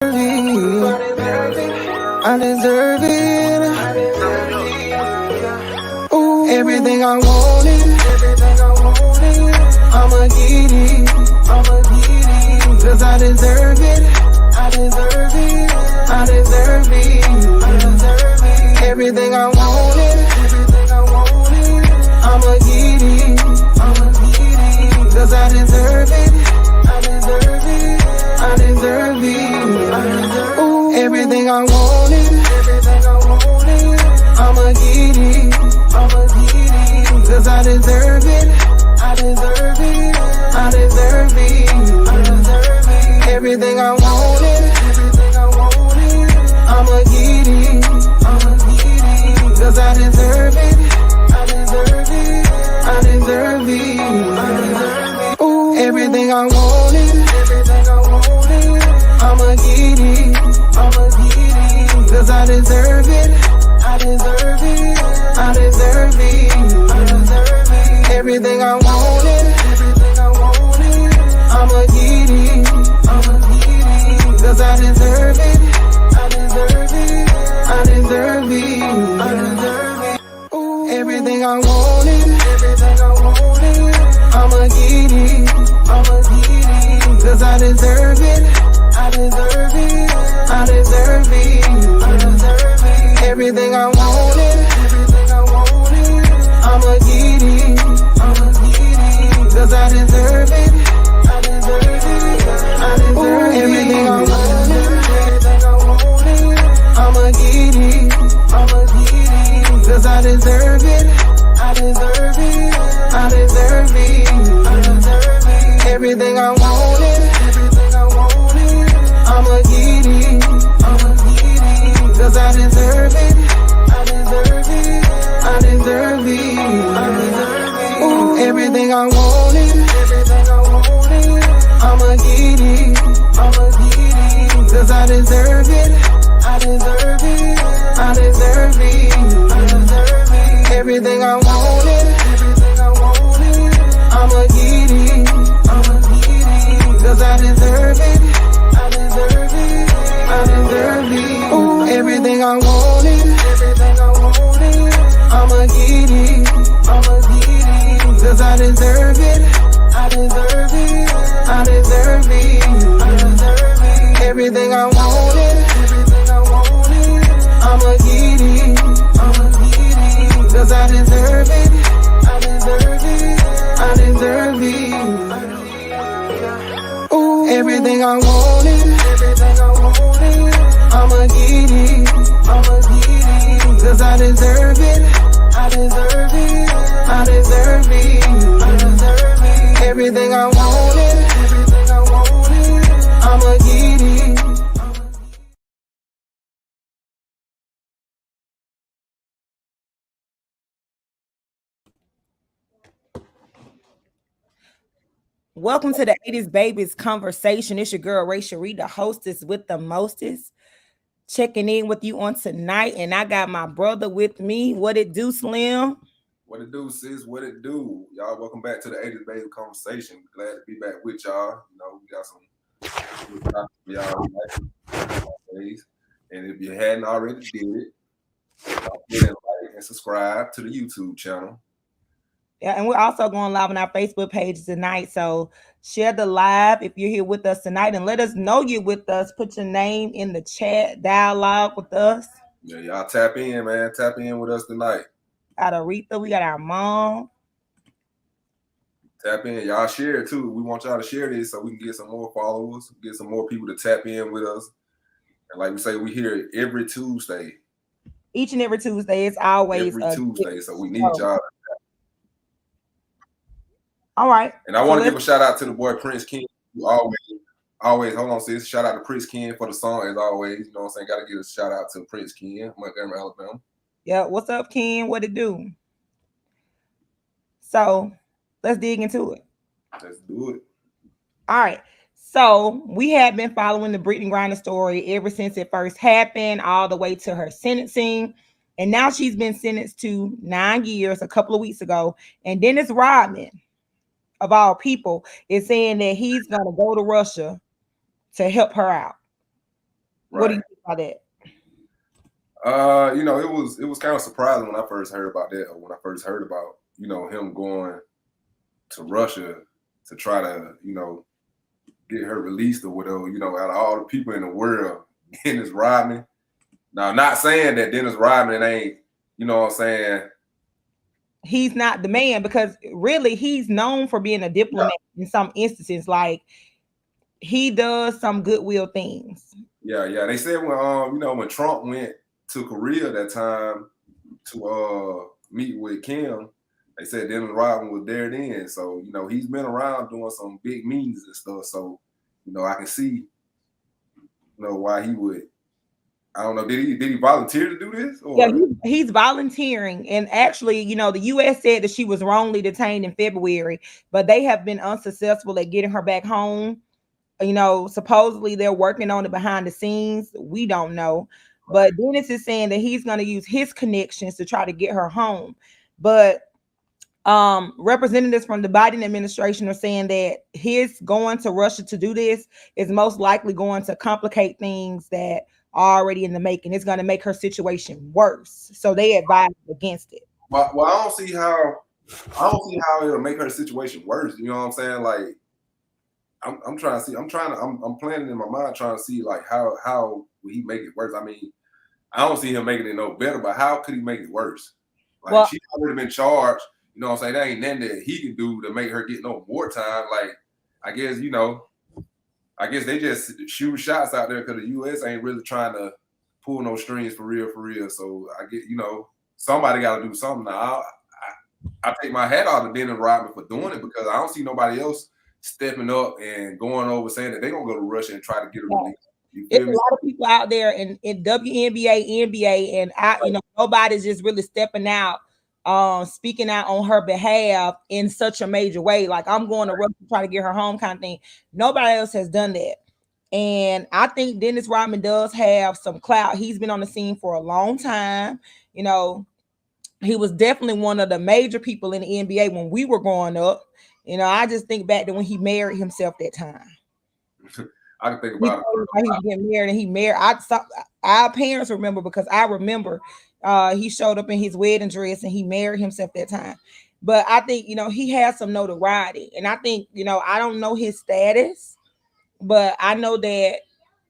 I deserve it. Ooh, everything I wanted, I'ma get it. Cause I deserve it. I deserve it. I deserve it. Everything I wanted, I'ma get it. Cause I deserve it. I deserve it. I deserve it. Ooh, everything I wanted, I'ma get it. Cause I deserve it. I deserve it. I deserve it. Everything I wanted, I'ma get it. Cause I deserve it. I deserve it. I deserve it. Ooh, everything I wanted, I'ma get it. Cause I deserve it. I deserve it. I deserve it. Everything I wanted, I'ma get it. Cause I deserve it. I deserve it. I deserve it. Ooh, everything I wanted, I'ma get it. Cause I deserve it. I deserve it. I deserve it. Everything I wanted, I'ma get it. Cause I deserve it. I deserve it. I deserve it. Everything I wanted, I'ma get it. Cause I deserve it. I deserve it. I deserve it. Everything I wanted, I'ma get it. Cause I deserve it. I deserve it. I deserve it. Ooh, everything I wanted, I'ma get it. Cause I deserve it. I deserve it. I deserve it. Everything I wanted, I'ma get it. Cause I deserve it. I deserve it. I deserve it. Ooh, everything I wanted, I'ma get it. Cause I deserve it. I deserve it. I deserve it. Everything I wanted, I'ma get it. Cause I deserve it. I deserve it. I deserve it. Ooh, everything I wanted, I'ma get it. Cause I deserve it. I deserve it. I deserve it. Everything I wanted, I'ma get it. Welcome to the 80s Babies Conversation. It's your girl, Ray Cherie, the hostess with the mostest. Checking in with you on tonight, and I got my brother with me. What it do, Slim? What it do, sis? What it do? Y'all, welcome back to the 80s Baby Conversation. Glad to be back with y'all. You know, we got some good topics for y'all tonight. And if you hadn't already did it, get and like and subscribe to the YouTube channel. Yeah, and we're also going live on our Facebook page tonight. So share the live if you're here with us tonight, and let us know you're with us. Put your name in the chat, dialogue with us. Yeah, y'all tap in, man. Tap in with us tonight. Got Aretha, we got our mom. Tap in. Y'all share it too. We want y'all to share this so we can get some more followers, get some more people to tap in with us. And like we say, we here every Tuesday. Each and every Tuesday. It's always every Tuesday. So we need y'all. All right. And I want to give a shout out to the boy Prince King, who always, hold on, sis. Shout out to Prince King for the song as always. You know what I'm saying? Got to give a shout out to Prince King, Montgomery, Alabama. Yeah, what's up, Ken? What it do? So let's dig into it. Let's do it. All right. So we have been following the Brittany Griner story ever since it first happened, all the way to her sentencing. And now she's been sentenced to 9 years a couple of weeks ago. And Dennis Rodman, of all people, is saying that he's going to go to Russia to help her out. What do you think about that? You know, it was kind of surprising when I first heard about that, or when I first heard about, you know, him going to Russia to try to, you know, get her released or whatever. You know, out of all the people in the world, Dennis Rodman. Now, not saying that Dennis Rodman ain't, you know what I'm saying, he's not the man, because really he's known for being a diplomat in some instances. Like, he does some goodwill things. Yeah. They said when you know, when Trump went to Korea that time to meet with Kim, they said Dennis Rodman was there then. So, you know, he's been around doing some big meetings and stuff. So, you know, I can see, you know, why he would. I don't know. Did he volunteer to do this? Or? Yeah, he's volunteering. And actually, you know, the U.S. said that she was wrongly detained in February, but they have been unsuccessful at getting her back home. You know, supposedly they're working on it behind the scenes. We don't know. But Dennis is saying that he's going to use his connections to try to get her home. But representatives from the Biden administration are saying that his going to Russia to do this is most likely going to complicate things that are already in the making. It's going to make her situation worse. So they advise against it. Well, I don't see how it'll make her situation worse. You know what I'm saying? Like, I'm trying to see. I'm planning in my mind trying to see like how will he make it worse. I mean, I don't see him making it no better, but how could he make it worse? Like, well, she's already been charged. You know what I'm saying? That ain't nothing that he can do to make her get no more time. Like, I guess, you know, they just shoot shots out there because the U.S. ain't really trying to pull no strings for real. So I get, you know, somebody got to do something. Now, I take my hat off to Dennis Rodman for doing it, because I don't see nobody else stepping up and going over saying that they're going to go to Russia and try to get a release. It's a lot of people out there in WNBA, NBA, and you know, nobody's just really stepping out, speaking out on her behalf in such a major way. Like, I'm going to Russia to try to get her home kind of thing. Nobody else has done that. And I think Dennis Rodman does have some clout. He's been on the scene for a long time. You know, he was definitely one of the major people in the NBA when we were growing up. You know, I just think back to when he married himself that time. I can think about it. He was getting married, and he married. Our parents remember, because I remember he showed up in his wedding dress and he married himself that time. But I think, you know, he has some notoriety, and I think, you know, I don't know his status, but I know that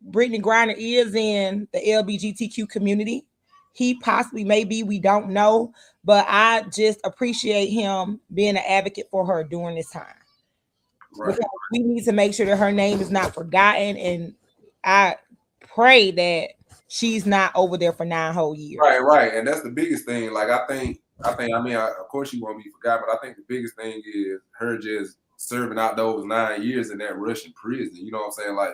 Brittany Griner is in the LGBTQ community. He possibly may be, we don't know, but I just appreciate him being an advocate for her during this time. Right. Because we need to make sure that her name is not forgotten, and I pray that she's not over there for 9 whole years. Right, and that's the biggest thing. Like, I think, of course she won't be forgotten, but I think the biggest thing is her just serving out those 9 years in that Russian prison. You know what I'm saying? Like,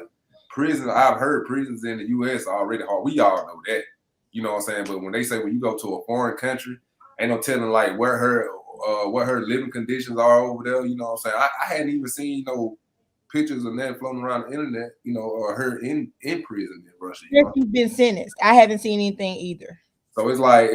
prison, I've heard prisons in the U.S. are already hard. We all know that. You know what I'm saying? But when they say when you go to a foreign country, ain't no telling like what her living conditions are over there. You know what I'm saying? I hadn't even seen no pictures of that floating around the internet, you know, or her in prison in Russia. Since she's been sentenced, I haven't seen anything either. So it's like,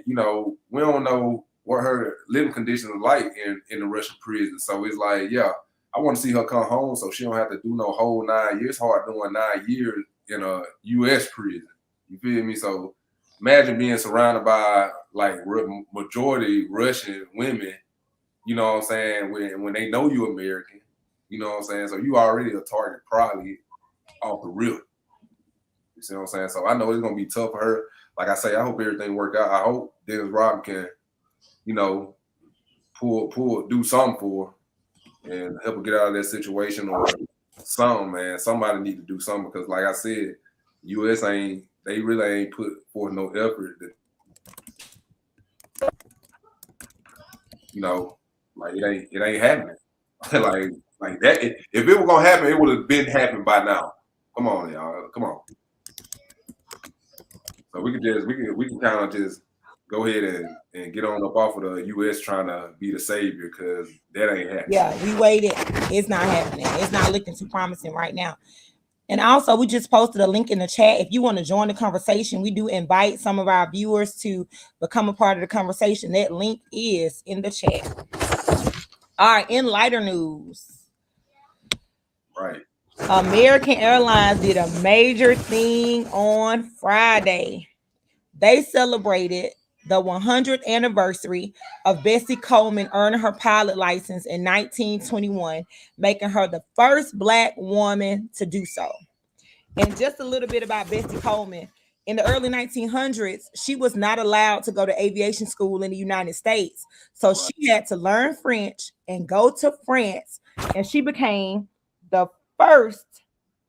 you know, we don't know what her living conditions are like in the Russian prison. So it's like, yeah, I want to see her come home so she don't have to do no whole 9 years. Hard doing 9 years in a U.S. prison. You feel me? So imagine being surrounded by like majority Russian women, you know what I'm saying, when they know you American, you know what I'm saying? So you already a target probably off the rip. You see what I'm saying? So I know it's going to be tough for her. Like I say, I hope everything work out. I hope Dennis Rodman can, you know, do something for her and help her get out of that situation or something, man. Somebody need to do something, because like I said, U.S. they really ain't put forth no effort to, you know, like it ain't happening. like that. If it was gonna happen, it would have been happening by now. Come on, y'all. Come on. So we can kind of just go ahead and get on up off of the U.S. trying to be the savior, because that ain't happening. Yeah, we waited. It's not happening. It's not looking too promising right now. And also, we just posted a link in the chat. If you want to join the conversation, we do invite some of our viewers to become a part of the conversation. That link is in the chat. All right, in lighter news. Right. American Airlines did a major thing on Friday. They celebrated the 100th anniversary of Bessie Coleman earning her pilot license in 1921, making her the first Black woman to do so. And just a little bit about Bessie Coleman. In the early 1900s, she was not allowed to go to aviation school in the United States. So Right. she had to learn French and go to France. And she became the first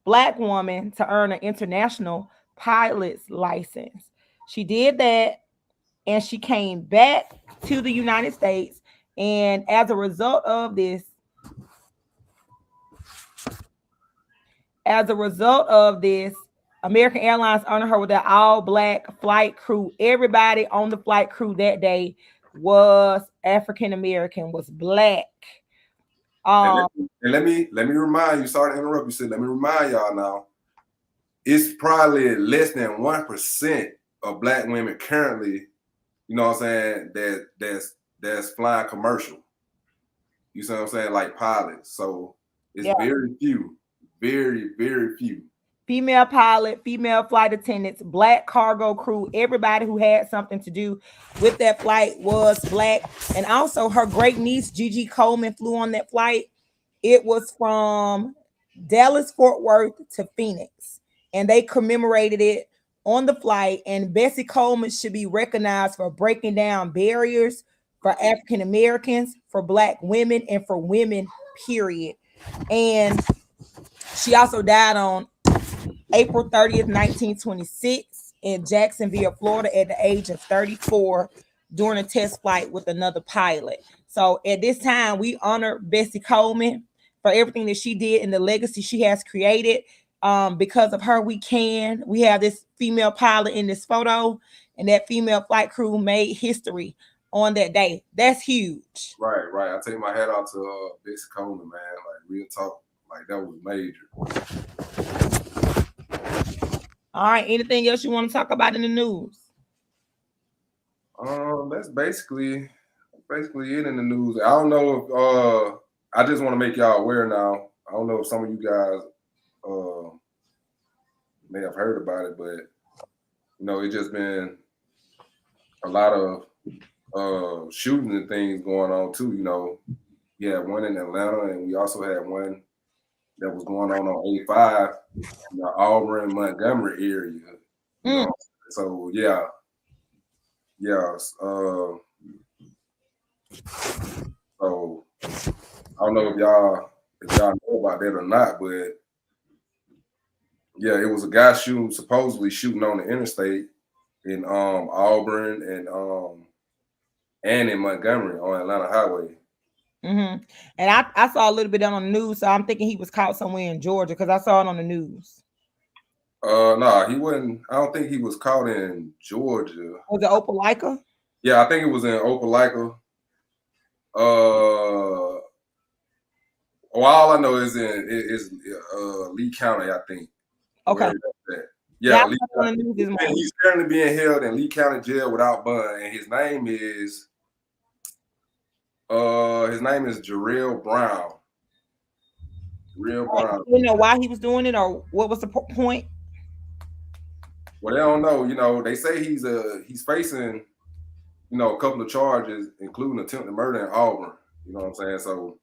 Black woman to earn an international pilot's license. She did that and she came back to the United States. And as a result of this, American Airlines honored her with an all-Black flight crew. Everybody on the flight crew that day was African American, was Black. And let me remind you. Sorry to interrupt you. Said let me remind y'all now. It's probably less than 1% of Black women currently, you know what I'm saying, that's flying commercial. You see what I'm saying, like pilots. So it's very few, very very few. Female pilot, female flight attendants, Black cargo crew, everybody who had something to do with that flight was Black. And also her great niece, Gigi Coleman, flew on that flight. It was from Dallas, Fort Worth to Phoenix. And they commemorated it on the flight. And Bessie Coleman should be recognized for breaking down barriers for African Americans, for Black women, and for women, period. And she also died on April 30th, 1926, in Jacksonville, Florida, at the age of 34 during a test flight with another pilot. So at this time, we honor Bessie Coleman for everything that she did and the legacy she has created. Because of her, we have this female pilot in this photo, and that female flight crew made history on that day. That's huge. Right. I take my hat off to Bessie Coleman, man. Like real talk, like that was major. All right. Anything else you want to talk about in the news? That's basically it in the news. I don't know if I just want to make y'all aware now. I don't know if some of you guys may have heard about it, but you know, it's just been a lot of shootings and things going on too. You know, we had one in Atlanta, and we also had one that was going on A5 in the Auburn, Montgomery area. You know? So yeah. So I don't know if y'all know about that or not, but yeah, it was a guy supposedly shooting on the interstate in Auburn and in Montgomery on Atlanta Highway. Mm-hmm. And I saw a little bit on the news, so I'm thinking he was caught somewhere in Georgia because I saw it on the news. No, he wasn't. I don't think he was caught in Georgia. Was it Opelika? Yeah, I think it was in Opelika. All I know is Lee County, I think. Okay. Yeah, he's currently being held in Lee County Jail without bond, and his name is Jarrell Brown. You know why he was doing it, or what was the point? Well, they don't know. You know, they say he's facing, you know, a couple of charges, including attempted murder in Auburn. You know what I'm saying? So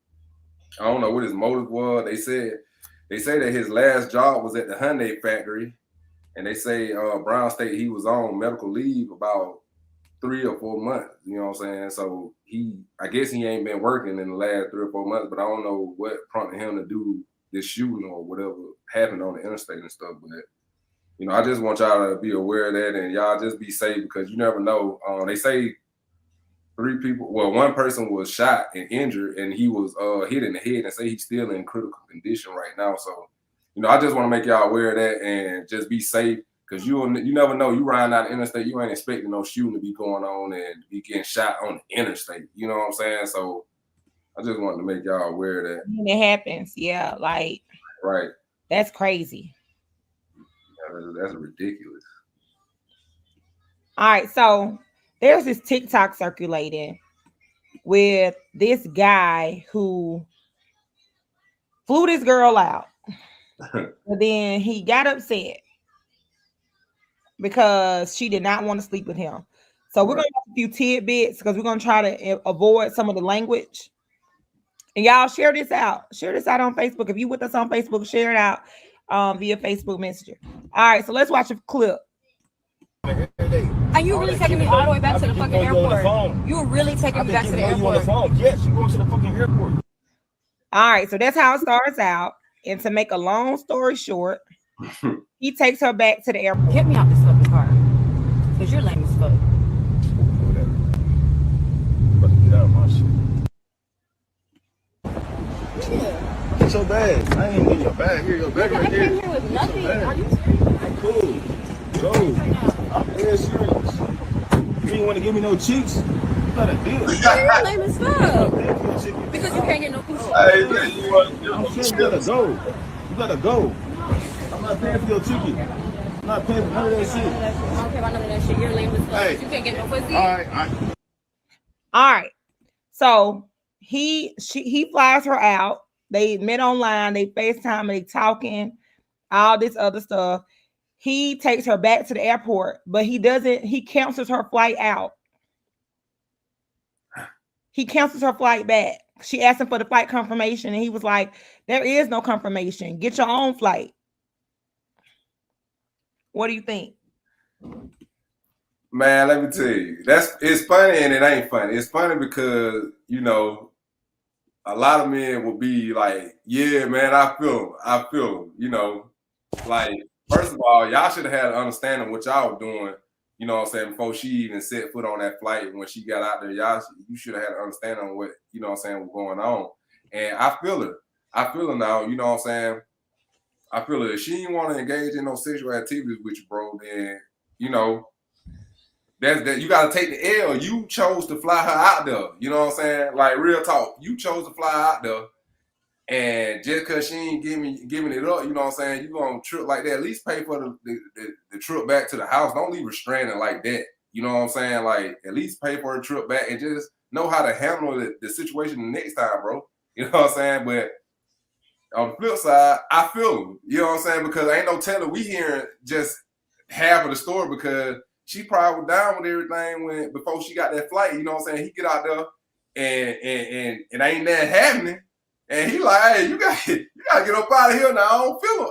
I don't know what his motive was. They say that his last job was at the Hyundai factory, and they say Brown stated he was on medical leave about 3 or 4 months. You know what I'm saying? So I guess he ain't been working in the last 3 or 4 months, but I don't know what prompted him to do this shooting or whatever happened on the interstate and stuff. But you know, I just want y'all to be aware of that, and y'all just be safe because you never know. They say 3 people. Well, one person was shot and injured, and he was hit in the head, and say he's still in critical condition right now. So, you know, I just want to make y'all aware of that and just be safe because you never know. You riding out the interstate, you ain't expecting no shooting to be going on and be getting shot on the interstate. You know what I'm saying? So, I just wanted to make y'all aware of that. When it happens, yeah, like right. That's crazy. That's ridiculous. All right, so there's this TikTok circulating with this guy who flew this girl out. But then he got upset because she did not want to sleep with him. So we're gonna have a few tidbits because we're gonna try to avoid some of the language. And y'all share this out. Share this out on Facebook. If you with us on Facebook, share it out via Facebook Messenger. All right, so let's watch a clip. Are you really taking me all the way back to the fucking airport? You were really taking me back to the airport? Yes, you going to the fucking airport. All right, so that's how it starts out. And to make a long story short, he takes her back to the airport. Get me out this fucking car. Because you're lame as fuck. Whatever. I'm about to get out of my shit. Yeah. Get your bag. I ain't in your bag. Here, your bag right there. I came here with nothing. Are you serious? I'm cool. Go. I'm dead serious. You ain't want to give me no cheeks? You gotta deal. You're lame as fuck. Because you can't get no pieces. Hey, you gotta go. You gotta go. I'm not paying for your ticket. I'm not paying for none of that shit. I don't care about none of that shit. You're lame as fuck. Hey. You can't get no pussy. All right. So he flies her out. They met online. They FaceTime. They talking. All this other stuff. He takes her back to the airport, but he cancels her flight out. He cancels her flight back. She asked him for the flight confirmation, and he was like, there is no confirmation. Get your own flight. What do you think? Man, let me tell you, it's funny and it ain't funny. It's funny because, you know, a lot of men will be like, yeah, man, I feel him, you know, like, first of all, y'all should have had an understanding of what y'all were doing, you know what I'm saying, before she even set foot on that flight. When she got out there, you should have had an understanding of what, you know what I'm saying, was going on. And I feel her now, you know what I'm saying. I feel her. If she didn't want to engage in no sexual activities with you, bro, then, you know, that you got to take the L. You chose to fly her out there, you know what I'm saying. Like, real talk, you chose to fly out there. And just because she ain't giving it up, you know what I'm saying, you going to trip like that, at least pay for the trip back to the house. Don't leave her stranded like that. You know what I'm saying? Like, at least pay for her trip back and just know how to handle the situation the next time, bro. You know what I'm saying? But on the flip side, I feel him. You know what I'm saying? Because ain't no telling we hearing just half of the story because she probably was down with everything before she got that flight. You know what I'm saying? He get out there and ain't that happening. And he like, hey, you gotta get up out of here now. I don't feel him.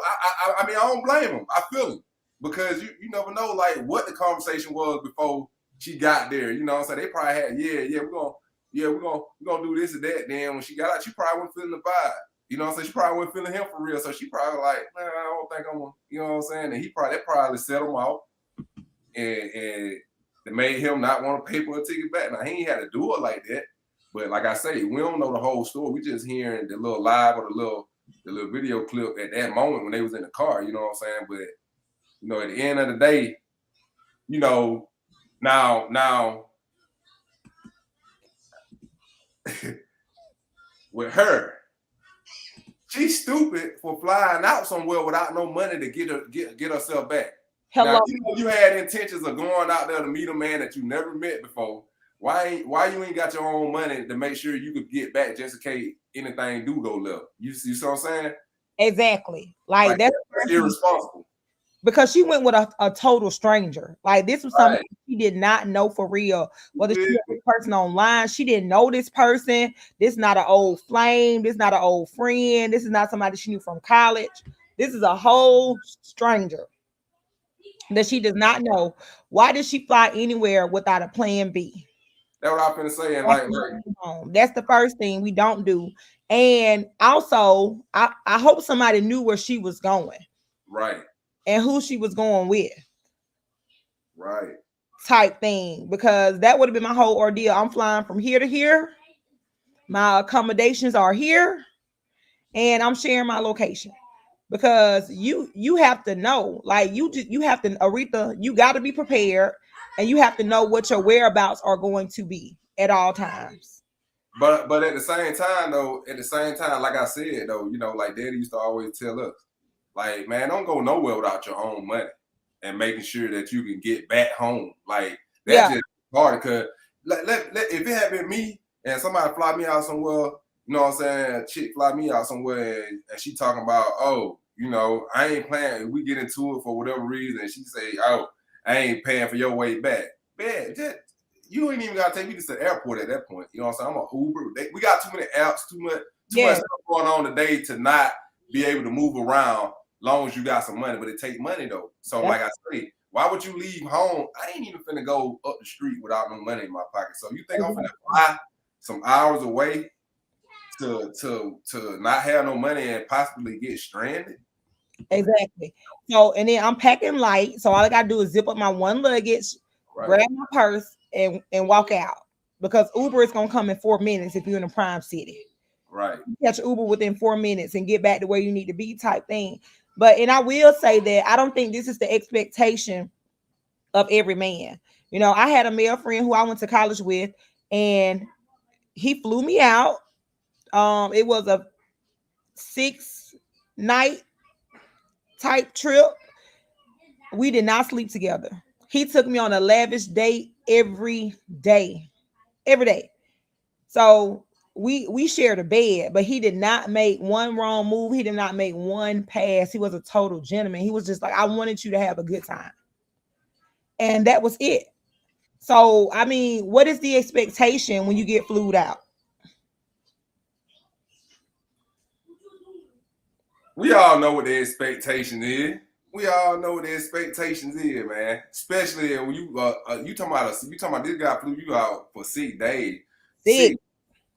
I mean, I don't blame him. I feel him because you never know like what the conversation was before she got there. You know what I'm saying? They probably had, we're gonna do this and that. Then when she got out, she probably wasn't feeling the vibe. You know what I'm saying? She probably wasn't feeling him for real. So she probably like, man, I don't think I'm gonna, you know what I'm saying? And that probably set him out and it made him not want to pay for a ticket back. Now he ain't had to do it like that. But like I say, we don't know the whole story. We just hearing the little live or the little video clip at that moment when they was in the car. You know what I'm saying? But you know, at the end of the day, you know, now with her, she's stupid for flying out somewhere without no money to get herself back. Hello. Now, you had intentions of going out there to meet a man that you never met before. Why you ain't got your own money to make sure you could get back just in case anything do go left? You see what I'm saying? Exactly. Like that's irresponsible. Because she went with a total stranger. Like this was something she did not know for real. Whether she was this person online, she didn't know this person. This is not an old flame. This is not an old friend. This is not somebody she knew from college. This is a whole stranger that she does not know. Why did she fly anywhere without a plan B? That's what I'm finna say. And that's the first thing we don't do. And also, I hope somebody knew where she was going. Right. And who she was going with. Right. Type thing. Because that would have been my whole ordeal. I'm flying from here to here. My accommodations are here. And I'm sharing my location. Because you have to know. Like you have to, Aretha, you got to be prepared. And you have to know what your whereabouts are going to be at all times. But at the same time, like I said, though, you know, like Daddy used to always tell us, like, man, don't go nowhere without your own money and making sure that you can get back home. Like, that's just hard because if it had been me and somebody fly me out somewhere, you know what I'm saying, chick fly me out somewhere and she talking about, oh, you know, I ain't paying. We get into it for whatever reason, and she say, "Oh, I ain't paying for your way back." Man, you ain't even gotta take me to the airport at that point. You know what I'm saying? I'm an Uber. We got too many apps, too much stuff going on today to not be able to move around. Long as you got some money, but it take money though. So like I say, why would you leave home? I ain't even finna go up the street without no money in my pocket. So you think I'm finna fly some hours away to not have no money and possibly get stranded? Exactly. So, and then I'm packing light. So all I gotta do is zip up my one luggage, grab my purse, and walk out. Because Uber is gonna come in 4 minutes if you're in a prime city. Right. You catch Uber within 4 minutes and get back to where you need to be, type thing. But and I will say that I don't think this is the expectation of every man. You know, I had a male friend who I went to college with, and he flew me out. It was a 6-night type trip. We did not sleep together. He took me on a lavish date every day. So we shared a bed, but he did not make one wrong move. He did not make one pass. He was a total gentleman. He was just like, I wanted you to have a good time. And that was it. So, I mean, what is the expectation when you get flued out? We all know what the expectation is. We all know what the expectations is, man. Especially when you talking about this guy flew you out for 6 days.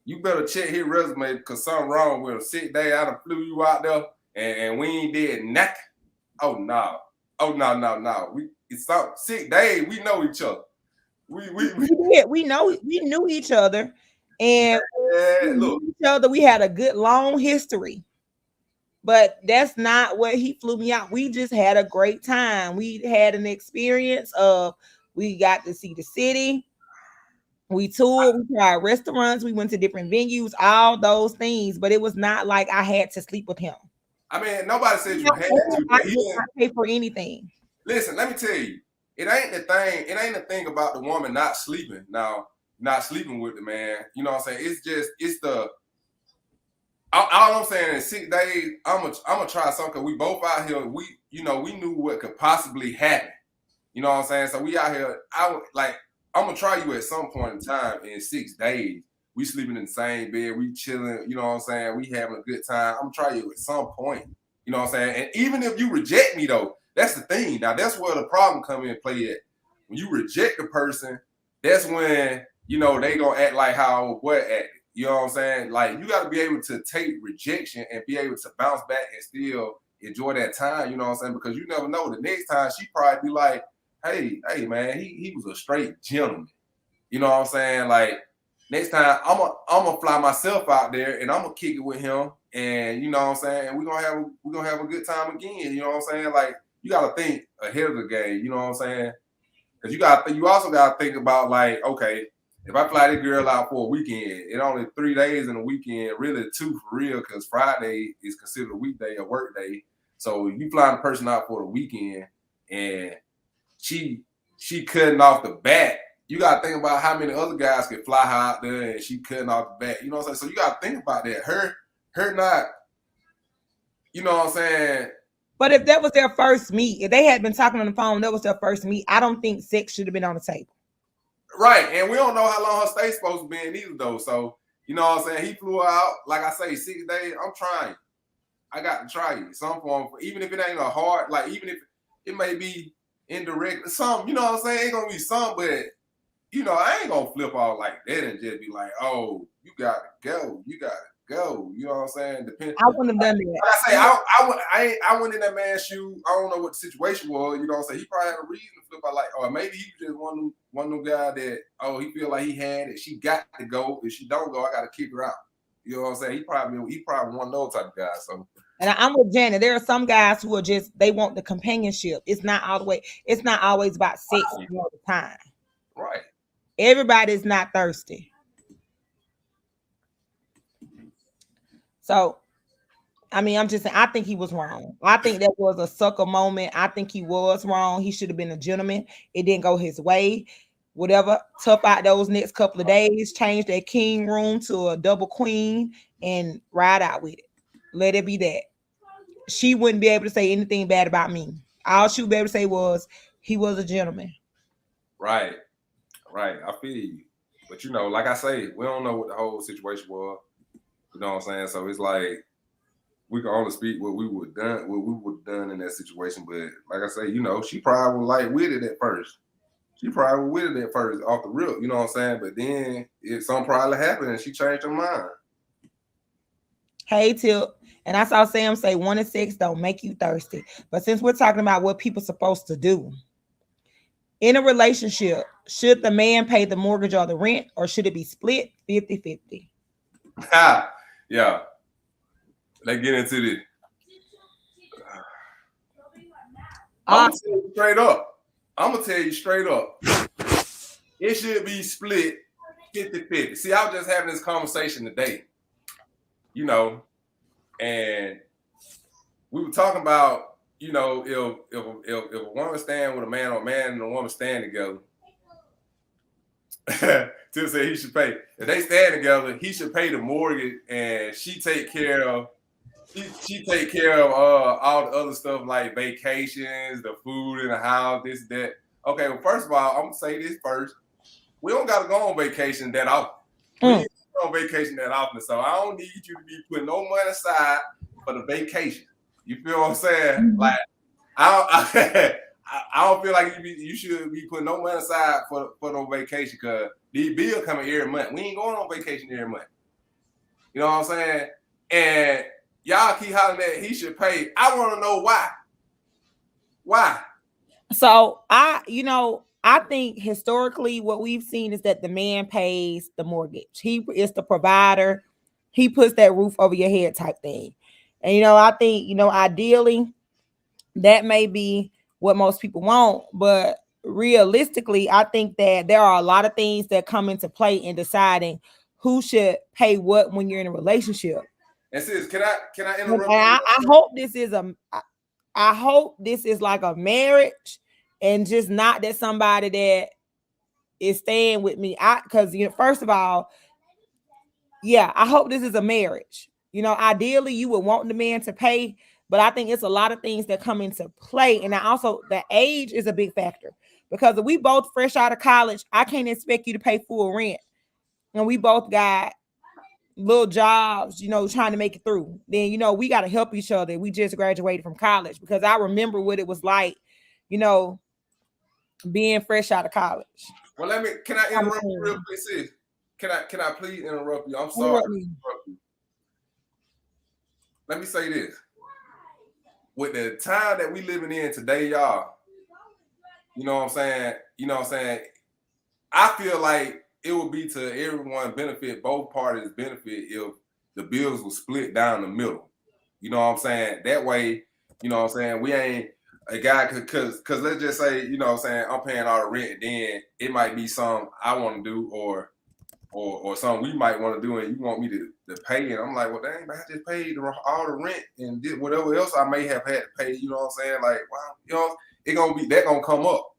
You better check his resume because something wrong with him. 6 days, I done flew you out there and we ain't did nothing. Oh no. It's 6 days. We know each other. We knew each other, and we had a good long history. But that's not what he flew me out. We just had a great time. We had an experience of, we got to see the city. We toured, we tried restaurants, we went to different venues, all those things. But it was not like I had to sleep with him. I mean, nobody said you had to. I didn't pay for anything. Listen, let me tell you, it ain't the thing about the woman not sleeping with the man. You know what I'm saying? It's the all I'm saying is 6 days, I'm gonna try something because we both out here. We knew what could possibly happen. You know what I'm saying? So we out here. I'm gonna try you at some point in time in 6 days. We sleeping in the same bed, we chilling, you know what I'm saying? We having a good time. I'm gonna try you at some point. You know what I'm saying? And even if you reject me though, that's the thing. Now that's where the problem come in play at. When you reject a person, that's when they gonna act like how what acted. You know what I'm saying? Like, you got to be able to take rejection and be able to bounce back and still enjoy that time. You know what I'm saying? Because you never know. The next time she probably be like, hey, man, he was a straight gentleman. You know what I'm saying? Like, next time I'm gonna fly myself out there and I'm gonna kick it with him. And you know what I'm saying? And we're gonna have a good time again. You know what I'm saying? Like, you got to think ahead of the game. You know what I'm saying? Because you also got to think about, like, okay, if I fly this girl out for a weekend, it only 3 days in a weekend, really 2 for real, because Friday is considered a weekday, a work day. So you flying a person out for the weekend and she cutting off the back, you got to think about how many other guys can fly her out there and she cutting off the back. You know what I'm saying? So you got to think about that. Her not, you know what I'm saying? But if that was their first meet, if they had been talking on the phone, that was their first meet, I don't think sex should have been on the table. Right, and we don't know how long her stay's supposed to be in either, though. So, you know what I'm saying? He flew her out, like I say, 6 days. I'm trying. I got to try you. Some form, even if it ain't a hard, like, even if it may be indirect, some, you know what I'm saying? Ain't gonna be some, but I ain't gonna flip out like that and just be like, oh, you gotta go. You gotta go. You know what I'm saying? I wouldn't have done that. Like I say, I went in that man's shoe. I don't know what the situation was. You know what I'm saying? He probably had a reason to flip out, like, or maybe he just one of them guy that, he feel like he had it. She got to go. If she don't go, I gotta kick her out. You know what I'm saying? He probably one of those type of guys. So. And I'm with Janet. There are some guys who are they want the companionship. It's not always about sex all the time. Right. Everybody's not thirsty. So, I mean, I'm just saying, I think he was wrong. I think that was a sucker moment. I think he was wrong. He should have been a gentleman. It didn't go his way. Whatever, tough out those next couple of days, change that king room to a double queen and ride out with it. Let it be that. she wouldn't be able to say anything bad about me. All she would be able to say was he was a gentleman. Right. I feel you. But like I say, we don't know what the whole situation was. You know what I'm saying? So it's like we can only speak what we would have done in that situation. But like I say, she probably was like with it at first. She probably was with it at first off the rip, you know what I'm saying? But then something probably happened and she changed her mind. Hey, Tip. And I saw Sam say 1 and 6 don't make you thirsty. But since we're talking about what people are supposed to do in a relationship, should the man pay the mortgage or the rent, or should it be split 50-50? Yeah. Let's get into this. I'm going to tell you straight up. It should be split 50-50. See, I was just having this conversation today, and we were talking about, if a woman stand with a man or a man and a woman stand together, Till said he should pay. If they stand together, he should pay the mortgage and she take care of all the other stuff like vacations, the food in the house, this, that. Okay, well, first of all, I'm gonna say this first. We don't gotta go on vacation that often. We ain't go on vacation that often, so I don't need you to be putting no money aside for the vacation. You feel what I'm saying? Mm-hmm. Like I don't feel like you should be putting no money aside for no vacation, because these bills coming every month. We ain't going on vacation every month. You know what I'm saying? And y'all keep hollering that he should pay. I want to know why. Why? So I think historically what we've seen is that the man pays the mortgage. He is the provider. He puts that roof over your head type thing. And I think, ideally that may be what most people want, but realistically, I think that there are a lot of things that come into play in deciding who should pay what when you're in a relationship. And sis, can I interrupt? I hope this is like a marriage and just not that somebody that is staying with me. Because first of all, I hope this is a marriage. Ideally you would want the man to pay, but I think it's a lot of things that come into play. And the age is a big factor, because if we both fresh out of college, I can't expect you to pay full rent. And we both got little jobs, trying to make it through. Then, we got to help each other. We just graduated from college, because I remember what it was like, being fresh out of college. Well, can I interrupt you real quick, sis? Can I please interrupt you? I'm sorry to interrupt you. Let me say this. With the time that we living in today, y'all, you know what I'm saying? I feel like it would be to everyone benefit, both parties benefit, if the bills were split down the middle. You know what I'm saying? That way, we ain't a guy, because let's just say, I'm paying all the rent, and then it might be something I want to do or something we might want to do, and you want me to pay, and I'm like, well, dang, I just paid all the rent and did whatever else I may have had to pay. You know what I'm saying? Like, wow, it gonna come up,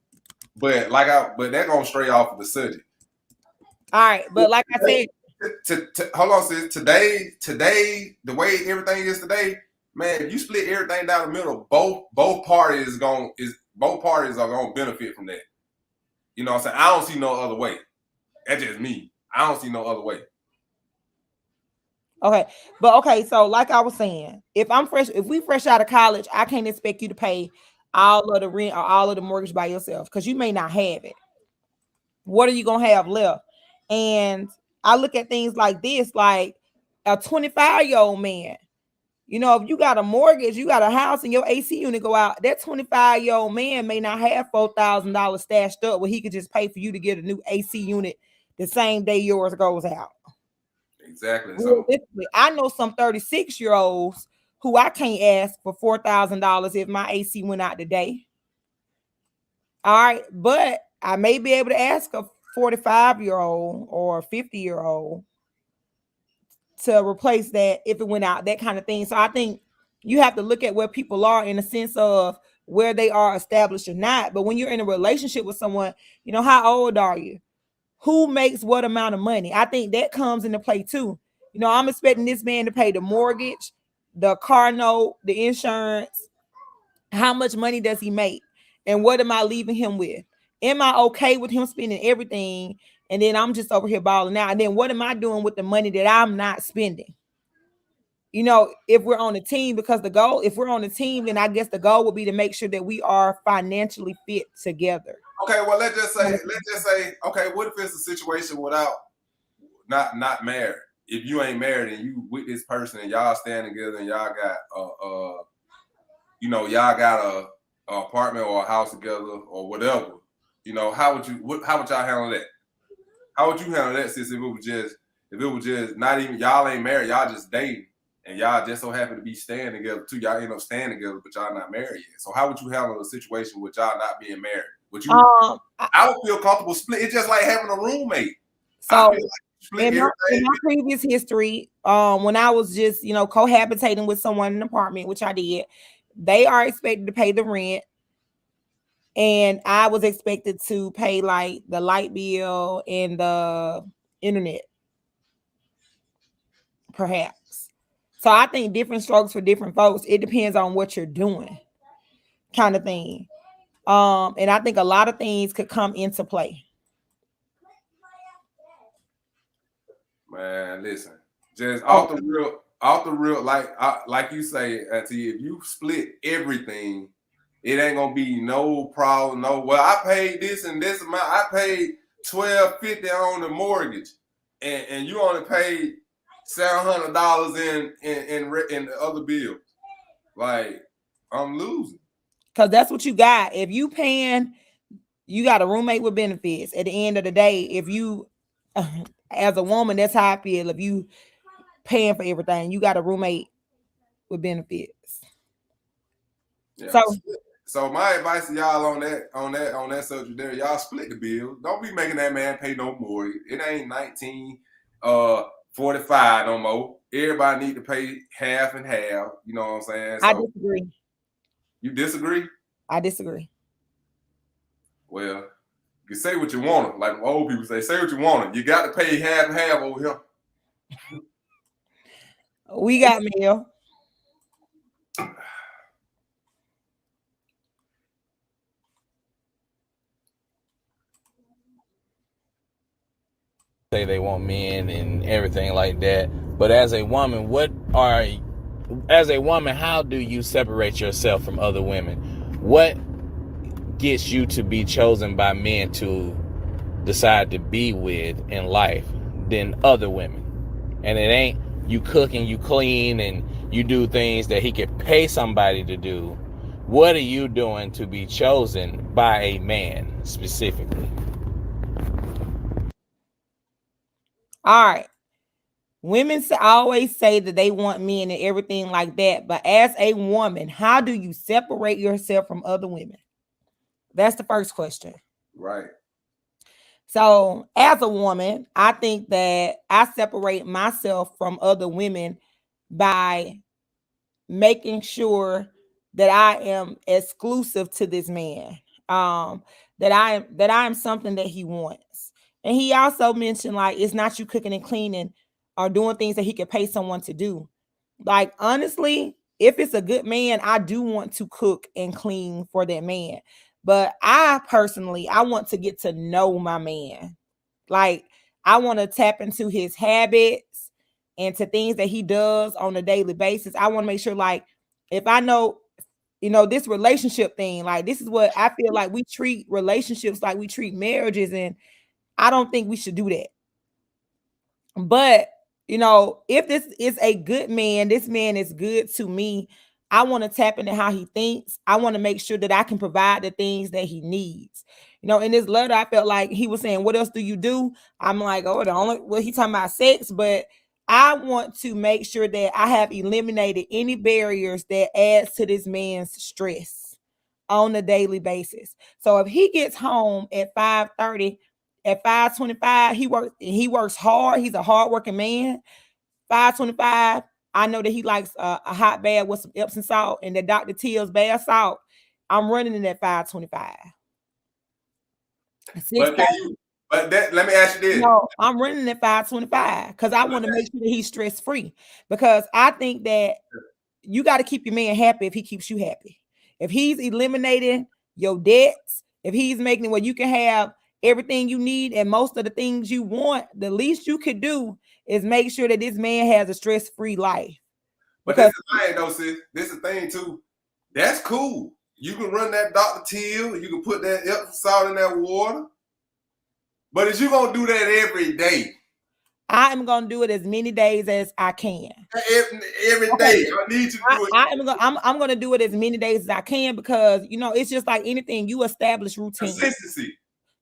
but that gonna stray off of the subject. All right, but like I said, hold on, sis. Today, the way everything is today, man, if you split everything down the middle, both parties are gonna benefit from that. You know what I'm saying? I don't see no other way. That's just me. I don't see no other way. Okay, so like I was saying, if we fresh out of college, I can't expect you to pay all of the rent or all of the mortgage by yourself, because you may not have it. What are you gonna have left? And I look at things like this, like a 25-year-old man. If you got a mortgage, you got a house, and your AC unit go out, that 25-year-old man may not have $4,000 stashed up where he could just pay for you to get a new AC unit the same day yours goes out. Exactly. So I know some 36-year-olds who I can't ask for $4,000 if my AC went out today. All right, but I may be able to ask a 45-year-old or a 50-year-old to replace that if it went out, that kind of thing. So I think you have to look at where people are in a sense of where they are established or not. But when you're in a relationship with someone, how old are you? Who makes what amount of money? I think that comes into play too. I'm expecting this man to pay the mortgage, the car note, the insurance, how much money does he make, and what am I leaving him with? Am I okay with him spending everything, and then I'm just over here balling out? And then what am I doing with the money that I'm not spending? If we're on a team, because if we're on a team, then I guess the goal would be to make sure that we are financially fit together. Okay, well, let's just say, okay, what if it's a situation without not married? If you ain't married and you with this person and y'all stand together and y'all got y'all got a apartment or a house together or whatever, how would y'all handle that? How would you handle that, sis, if it was just not even, y'all ain't married, y'all just dating, and y'all just so happen to be staying together too. Y'all end up staying together, but y'all not married yet. So how would you handle a situation with y'all not being married? Would you? I would feel comfortable split. It's just like having a roommate. So in my previous history, when I was just cohabitating with someone in an apartment, which I did, they are expected to pay the rent, and I was expected to pay like the light bill and the internet, perhaps. So I think different strokes for different folks. It depends on what you're doing, kind of thing. And I think a lot of things could come into play. Man, listen, just off the real, like you say, Auntie, if you split everything, it ain't gonna be no problem. No, well, I paid this and this amount. I paid $1,250 on the mortgage, and you only paid $700 in the other bills. Like, I'm losing. Because that's what you got. If you paying, you got a roommate with benefits. At the end of the day, if you, as a woman, that's how I feel. If you paying for everything, you got a roommate with benefits. Yeah. So my advice to y'all on that subject there, y'all split the bill. Don't be making that man pay no more. It ain't 1945 no more. Everybody need to pay half and half. You know what I'm saying? So, I disagree. You disagree? I disagree. Well, you say what you want. Like old people say what you want. You got to pay half and half over here. We got mail. Say they want men and everything like that, but as a woman, how do you separate yourself from other women? What gets you to be chosen by men to decide to be with in life than other women? And it ain't you cook and you clean and you do things that he could pay somebody to do. What are you doing to be chosen by a man specifically? All right. Women always say that they want men and everything like that. But as a woman, how do you separate yourself from other women? That's the first question. Right. So as a woman, I think that I separate myself from other women by making sure that I am exclusive to this man. That I am something that he wants. And he also mentioned, like, it's not you cooking and cleaning or doing things that he could pay someone to do. Like, honestly, if it's a good man, I do want to cook and clean for that man. But I want to get to know my man. Like, I want to tap into his habits and to things that he does on a daily basis. I want to make sure, like, if I know, this relationship thing, like, this is what I feel like we treat relationships like we treat marriages, and I don't think we should do that. But, if this is a good man, this man is good to me, I want to tap into how he thinks. I want to make sure that I can provide the things that he needs. In this letter, I felt like he was saying, what else do you do? I'm like, he talking about sex, but I want to make sure that I have eliminated any barriers that adds to this man's stress on a daily basis. So if he gets home at 5:30, at 5:25, he works hard. He's a hardworking man. 5:25, I know that he likes a hot bath with some Epsom salt and the Dr. Teal's bath salt. I'm running in at 5:25. Let me ask you this. No, I'm running at 5:25 because I want to make sure that he's stress free. Because I think that you got to keep your man happy if he keeps you happy. If he's eliminating your debts, if he's making it where you can have everything you need and most of the things you want, the least you could do is make sure that this man has a stress-free life. But this is the thing, though, sis. This is the thing, too. That's cool. You can run that Dr. Till. You can put that Epsom salt in that water. But is you going to do that every day? I am going to do it as many days as I can. Every day. I need you to do it. I'm going to do it as many days as I can because, you know, it's just like anything. You establish routines. Consistency.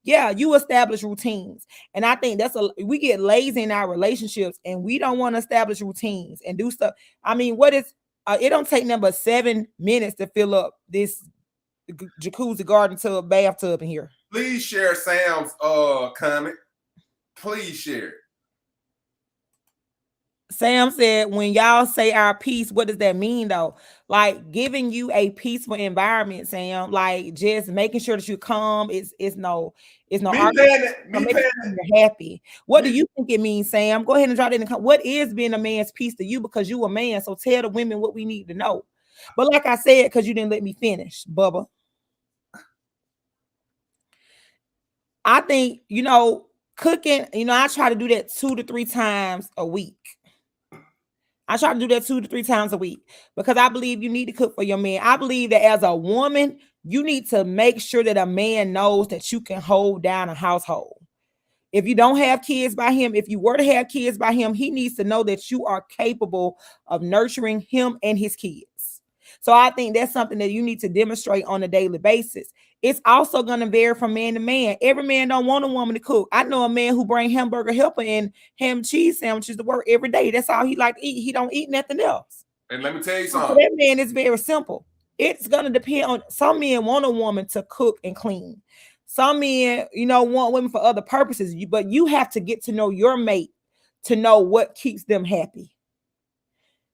Yeah, you establish routines. And I think we get lazy in our relationships and we don't want to establish routines and do stuff. I mean, it don't take nothing but 7 minutes to fill up this jacuzzi garden tub, bathtub in here. Please share Sam's comment. Please share it. Sam said, when y'all say our peace, what does that mean though? Like giving you a peaceful environment, Sam, like just making sure that you're calm. It's no argument. You're happy. What do you think it means, Sam? Go ahead and drop it in the comment. What is being a man's peace to you? Because you a man. So tell the women what we need to know. But like I said, because you didn't let me finish, Bubba. I think, you know, cooking, you know, I try to do that 2 to 3 times a week. I try to do that 2 to 3 times a week because I believe you need to cook for your man. I believe that as a woman, you need to make sure that a man knows that you can hold down a household. If you don't have kids by him, if you were to have kids by him, he needs to know that you are capable of nurturing him and his kids. So I think that's something that you need to demonstrate on a daily basis. It's also going to vary from man to man. Every man don't want a woman to cook. I know a man who bring hamburger helper and ham and cheese sandwiches to work every day. That's all he like to eat. He don't eat nothing else. And let me tell you something. So that man is very simple. It's going to depend on, some men want a woman to cook and clean. Some men, you know, want women for other purposes, but you have to get to know your mate to know what keeps them happy.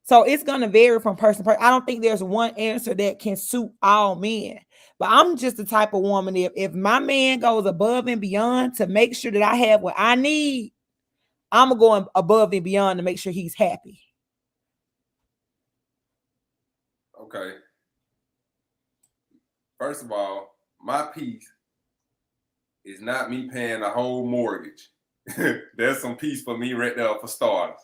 So it's going to vary from person to person. I don't think there's one answer that can suit all men. But I'm just the type of woman, if my man goes above and beyond to make sure that I have what I need, I'm going above and beyond to make sure he's happy. Okay. First of all, my peace is not me paying the whole mortgage. There's some peace for me right there for starters.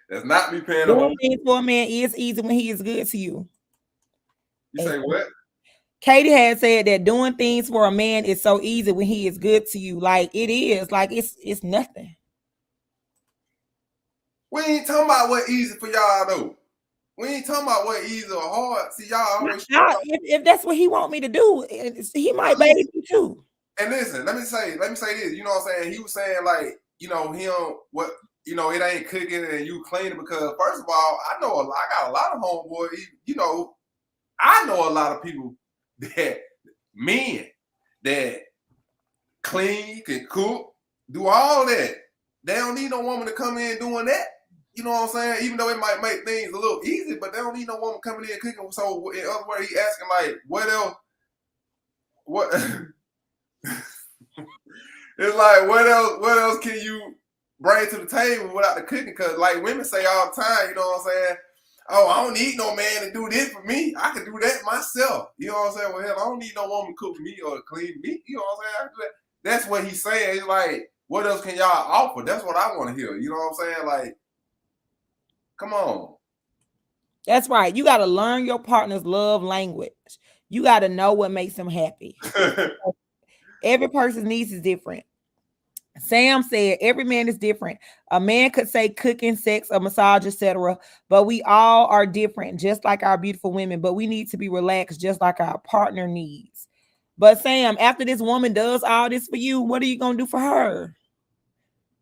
That's not me paying the whole mortgage. Doing things for a man is easy when he is good to you. You say what? Katie had said that doing things for a man is so easy when he is good to you. Like it is, like it's nothing. We ain't talking about what easy for y'all though. We ain't talking about what easy or hard. See, y'all always if that's what he want me to do, he might baby me too. And listen, let me say this. You know what I'm saying? He was saying like, you know, him what, you know, it ain't cooking and you cleaning because first of all, I got a lot of homeboys. You know, I know a lot of people that men that clean, can cook, do all that. They don't need no woman to come in doing that. You know what I'm saying? Even though it might make things a little easy, but they don't need no woman coming in cooking. So in other words, he asking like, what else? What? It's like, what else can you bring to the table without the cooking? Because like women say all the time, you know what I'm saying? Oh, I don't need no man to do this for me. I can do that myself. You know what I'm saying? Well, hell, I don't need no woman to cook me or clean me. You know what I'm saying? I can do that. That's what he's saying. He's like, what else can y'all offer? That's what I want to hear. You know what I'm saying? Like, come on. That's right. You got to learn your partner's love language. You got to know what makes them happy. Every person's needs is different. Sam said, every man is different. A man could say cooking, sex, a massage, etc. But we all are different, just like our beautiful women. But we need to be relaxed, just like our partner needs. But Sam, after this woman does all this for you, what are you going to do for her?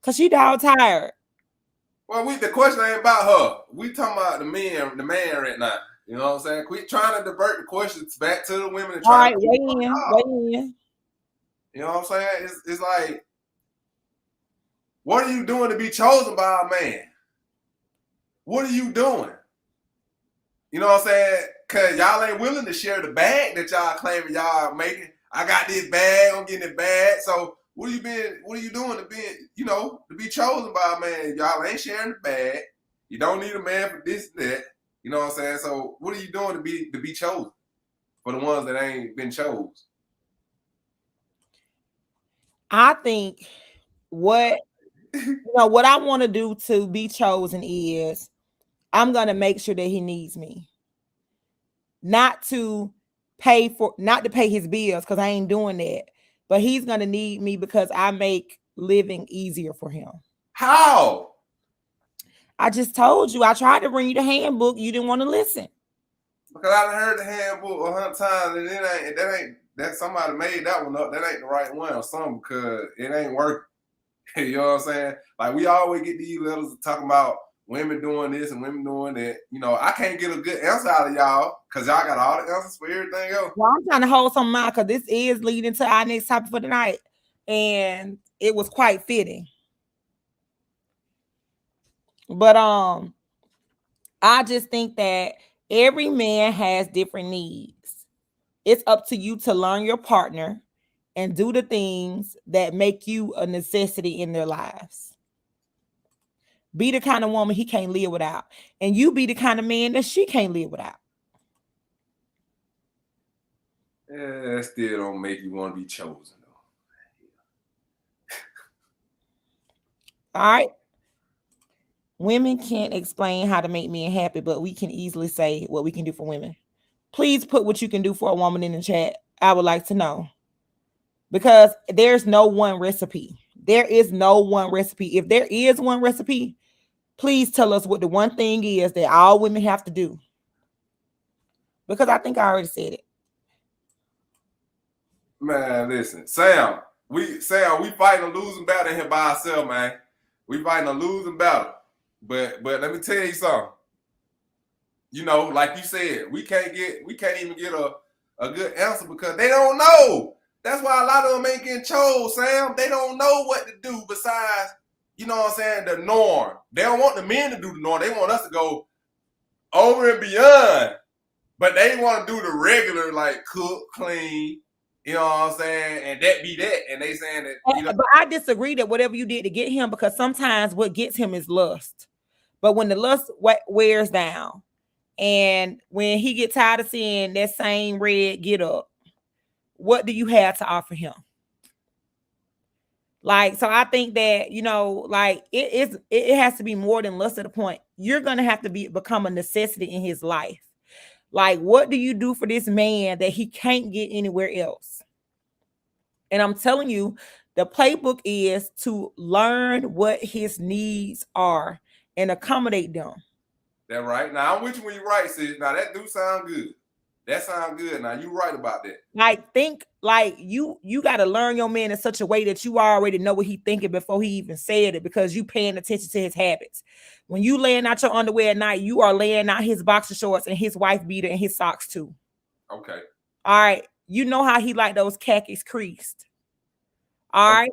Because she dog tired. Well, the question ain't about her. We talking about the man right now. You know what I'm saying? Quit trying to divert the questions back to the women. And all right, weigh in. You know what I'm saying? It's like, what are you doing to be chosen by a man? What are you doing? You know what I'm saying? Because y'all ain't willing to share the bag that y'all claiming y'all making. I got this bag, I'm getting it bag. So what are you doing to be, you know, to be chosen by a man? Y'all ain't sharing the bag. You don't need a man for this and that. You know what I'm saying? So what are you doing to be chosen for the ones that ain't been chose? I think what what I want to do to be chosen is I'm gonna make sure that he needs me. Not to pay his bills, because I ain't doing that. But he's gonna need me because I make living easier for him. How? I just told you. I tried to bring you the handbook. You didn't want to listen. Because I done heard the handbook 100 times, and that somebody made that one up. That ain't the right one or something, because it ain't working. You know what I'm saying? Like, we always get these letters talking about women doing this and women doing that. You know, I can't get a good answer out of y'all because y'all got all the answers for everything else. Well, I'm trying to hold some out because this is leading to our next topic for tonight. And it was quite fitting. But I just think that every man has different needs. It's up to you to learn your partner and do the things that make you a necessity in their lives. Be the kind of woman he can't live without. And you be the kind of man that she can't live without. Yeah, that still don't make you want to be chosen, though. All right. Women can't explain how to make men happy, but we can easily say what we can do for women. Please put what you can do for a woman in the chat. I would like to know. Because there's no one recipe. There is no one recipe. If there is one recipe, please tell us what the one thing is that all women have to do. Because I think I already said it. Man, listen, Sam, we fighting a losing battle here by ourselves, man. We fighting a losing battle. But let me tell you something. You know, like you said, we can't even get a good answer because they don't know. That's why a lot of them ain't getting chose, Sam. They don't know what to do besides, you know what I'm saying, the norm. They don't want the men to do the norm. They want us to go over and beyond. But they want to do the regular, like cook, clean, you know what I'm saying, and that be that. And they saying that, you know. But I disagree that whatever you did to get him, because sometimes what gets him is lust. But when the lust wears down, and when he get tired of seeing that same red get up, what do you have to offer him? Like, so I think that, you know, like it has to be more than lust at a point. You're gonna have to become a necessity in his life. Like, what do you do for this man that he can't get anywhere else? And I'm telling you, the playbook is to learn what his needs are and accommodate them. That right. Now, I'm with you when you right, sis. Now, that do sound good. That sounds good. Now, you right about that. Like, think like you got to learn your man in such a way that you already know what he's thinking before he even said it, because you paying attention to his habits. When you laying out your underwear at night, you are laying out his boxer shorts and his wife beater and his socks too. Okay. All right. You know how he like those khakis creased. All right.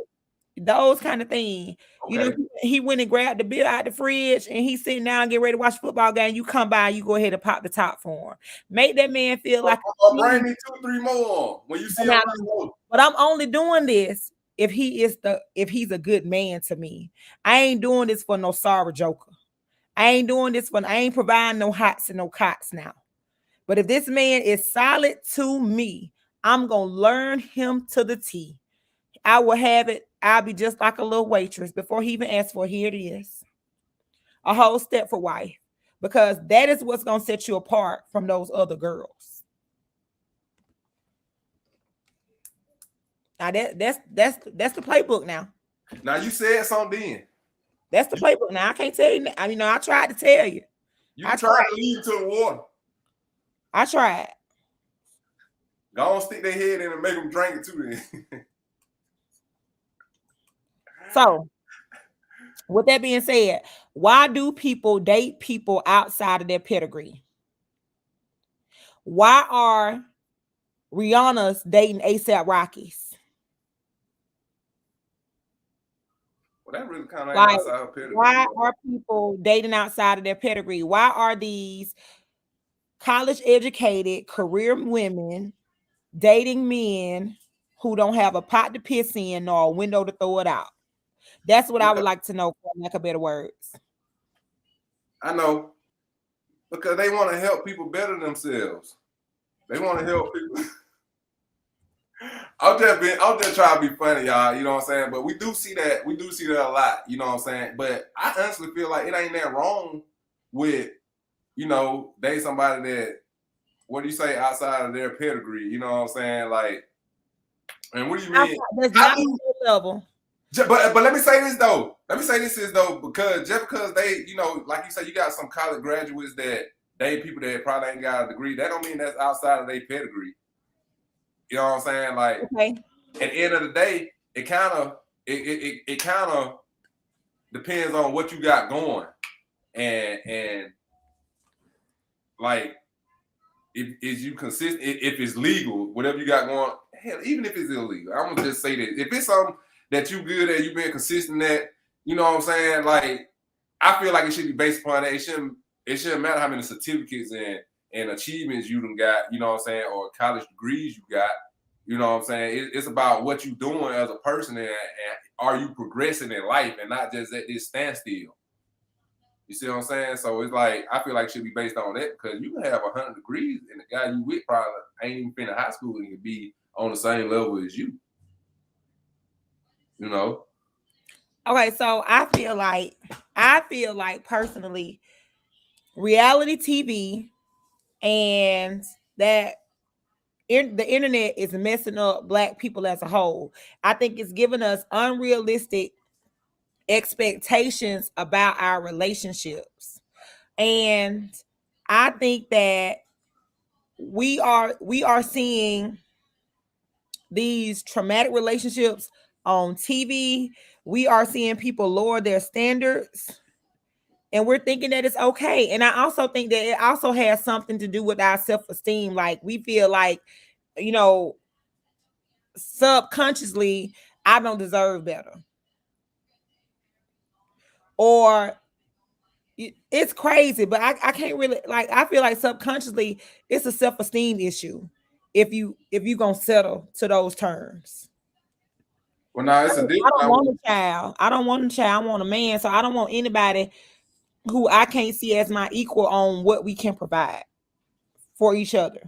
Those kind of things. Okay. You know, he went and grabbed the beer out the fridge and he's sitting down and get ready to watch a football game. You come by, you go ahead and pop the top for him. Make that man feel like bring me 2-3 more when you see him. But I'm only doing this if he's a good man to me. I ain't doing this for no sorry joker. I ain't providing no hots and no cots now. But if this man is solid to me, I'm gonna learn him to the T. I will have it. I'll be just like a little waitress before he even asks for it. Here it is. A whole step for wife. Because that is what's going to set you apart from those other girls. Now that's the playbook now. Now you said something then. That's the playbook. Now I can't tell you. I mean, I tried to tell you. You tried to lead to the water. I tried. Go on, stick their head in and make them drink it too then. So, with that being said, why do people date people outside of their pedigree? Why are Rihanna's dating ASAP Rockies? Well, that really kind of like, outside her pedigree. Why are people dating outside of their pedigree? Why are these college-educated career women dating men who don't have a pot to piss in nor a window to throw it out? That's what I would like to know, for lack of better words. I know. Because they want to help people better themselves. They want to help people. I'm just trying to be funny, y'all. You know what I'm saying? But we do see that a lot. You know what I'm saying? But I honestly feel like it ain't that wrong with, they somebody that, what do you say, outside of their pedigree? You know what I'm saying? Like, and what do you mean? That's not level. But let me say this though. Because just because they, like you said, you got some college graduates that people that probably ain't got a degree. That don't mean that's outside of their pedigree. You know what I'm saying? Like, okay. At the end of the day, it kind of depends on what you got going, and like, if you consistent, if it's legal, whatever you got going. Hell, even if it's illegal, I'm gonna just say that if it's something that you good at, you been consistent at, you know what I'm saying? Like, I feel like it should be based upon that. It shouldn't matter how many certificates and achievements you done got, you know what I'm saying, or college degrees you got, you know what I'm saying? It's about what you doing as a person and are you progressing in life and not just at this standstill. You see what I'm saying? So it's like, I feel like it should be based on that, because you can have 100 degrees and the guy you with probably ain't even finished high school and can be on the same level as you. You know? Okay, so I feel like personally, reality TV and that the internet is messing up Black people as a whole. I think it's giving us unrealistic expectations about our relationships. And I think that we are seeing these traumatic relationships on TV. We are seeing people lower their standards, and we're thinking that it's okay. And I also think that it also has something to do with our self-esteem. Like, we feel like, subconsciously, I don't deserve better. Or it's crazy, but I can't really, like, I feel like subconsciously it's a self-esteem issue if you gonna settle to those terms. Well, now it's a difference. I don't want a child. I want a man. So I don't want anybody who I can't see as my equal on what we can provide for each other.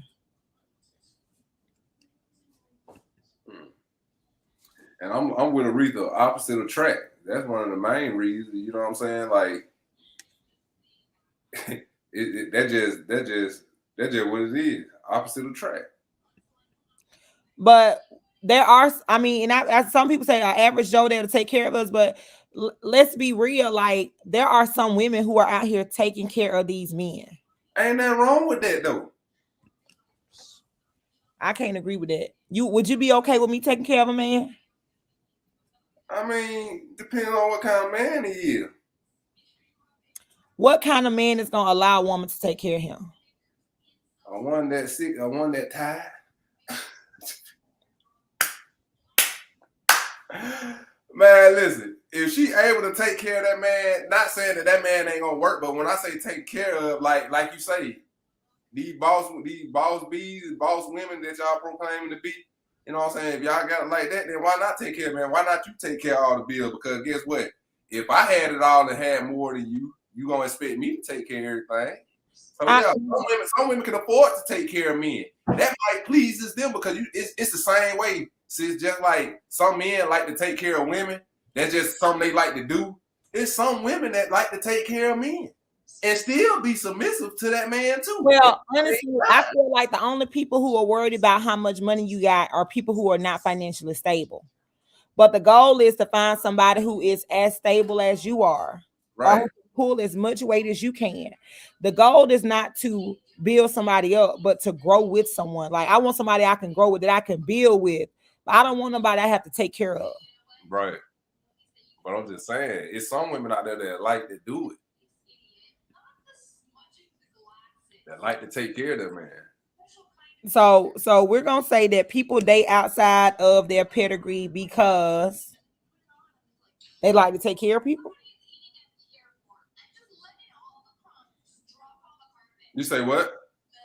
And I'm with Aretha, opposite attract. That's one of the main reasons. You know what I'm saying? Like, that just what it is. Opposite attract. But there are, as some people say, our average Joe there to take care of us. But let's be real. Like, there are some women who are out here taking care of these men. Ain't nothing wrong with that though. I can't agree with that. Would you be okay with me taking care of a man? I mean, depending on what kind of man he is. What kind of man is gonna allow a woman to take care of him? A one that sick, a one that tired. Man, listen, if she able to take care of that man, not saying that man ain't gonna work, but when I say take care of, like you say, these boss bees, boss women that y'all proclaiming to be, you know what I'm saying? If y'all got it like that, then why not take care, man? Why not you take care of all the bills? Because guess what? If I had it all and had more than you gonna expect me to take care of everything. So yeah, some women can afford to take care of men. That might pleases them because it's the same way. See, it's just like some men like to take care of women. That's just something they like to do. It's some women that like to take care of men and still be submissive to that man too. Well, honestly, I feel like the only people who are worried about how much money you got are people who are not financially stable. But the goal is to find somebody who is as stable as you are. Right. Or pull as much weight as you can. The goal is not to build somebody up, but to grow with someone. Like, I want somebody I can grow with, that I can build with. But I don't want nobody I have to take care of. Right. But I'm just saying, it's some women out there that like to do it. That like to take care of their man. So we're gonna say that people date outside of their pedigree because they like to take care of people. You say what?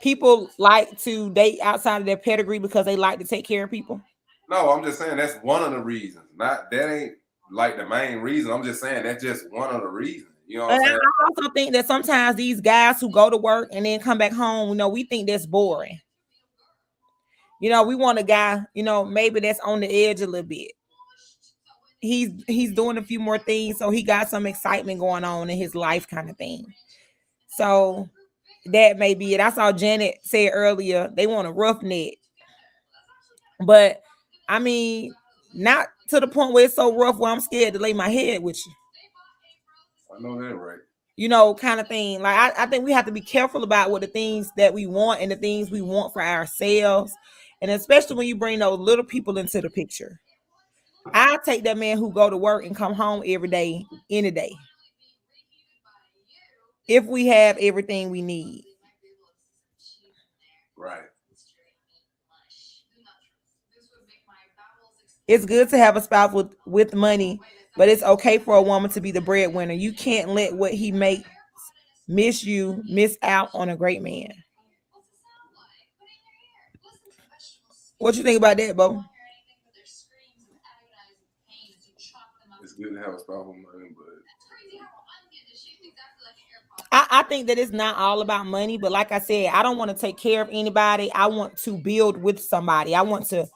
People like to date outside of their pedigree because they like to take care of people. No, I'm just saying that's one of the reasons. Not that ain't like the main reason. I'm just saying that's just one of the reasons. You know what I'm And saying? I also think that sometimes these guys who go to work and then come back home, we think that's boring. We want a guy, maybe that's on the edge a little bit. He's doing a few more things, so he got some excitement going on in his life, kind of thing. So that may be it. I saw Janet say earlier they want a roughneck, but I mean, not to the point where it's so rough where I'm scared to lay my head with you. I know that, right? Kind of thing. Like I think we have to be careful about what the things that we want and the things we want for ourselves, and especially when you bring those little people into the picture. I'll take that man who go to work and come home every day, any day, if we have everything we need. Right. It's good to have a spouse with money, but it's okay for a woman to be the breadwinner. You can't let what he makes miss out on a great man. What you think about that, Bo? It's good to have a spouse with money, but I think that it's not all about money, but like I said, I don't want to take care of anybody. I want to build with somebody. I want to,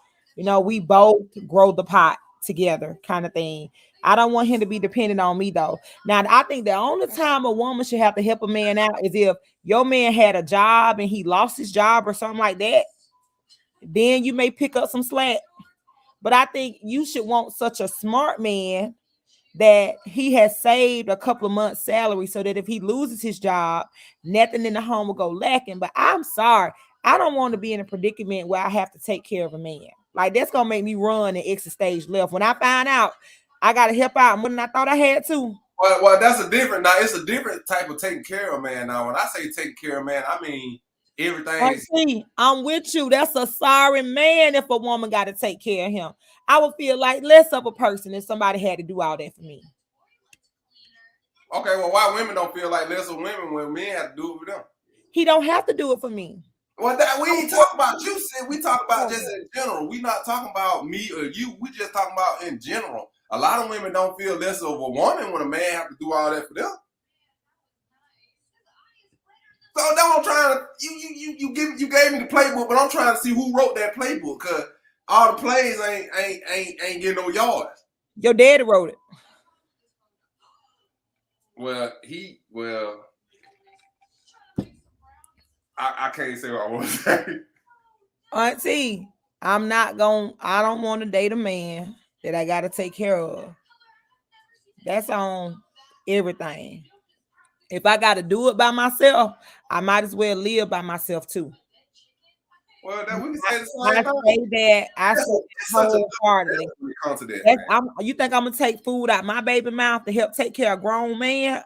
we both grow the pot together, kind of thing. I don't want him to be dependent on me, though. Now, I think the only time a woman should have to help a man out is if your man had a job and he lost his job or something like that. Then you may pick up some slack. But I think you should want such a smart man that he has saved a couple of months' salary so that if he loses his job, nothing in the home will go lacking. But I'm sorry, I don't want to be in a predicament where I have to take care of a man. Like, that's gonna make me run and exit stage left. When I find out I gotta help out more than I thought I had to. Well, that's a different. Now it's a different type of taking care of a man. Now, when I say taking care of a man, I mean everything. See, I'm with you. That's a sorry man if a woman got to take care of him. I would feel like less of a person if somebody had to do all that for me. Okay, well, why women don't feel like less of women when men have to do it for them? He don't have to do it for me. Well, that we ain't talking about you. Said we talk about just in general. We not talking about me or you. We just talking about in general. A lot of women don't feel less of a woman when a man have to do all that for them. So that's what I'm trying to. You gave me the playbook, but I'm trying to see who wrote that playbook, because all the plays ain't getting no yards. Your daddy wrote it. Well, I can't say what I want to say. Auntie, I don't want to date a man that I got to take care of. That's on everything. If I got to do it by myself, I might as well live by myself too. Well, that we can say the same thing. I say that wholeheartedly. You think I'm gonna take food out my baby mouth to help take care of a grown man?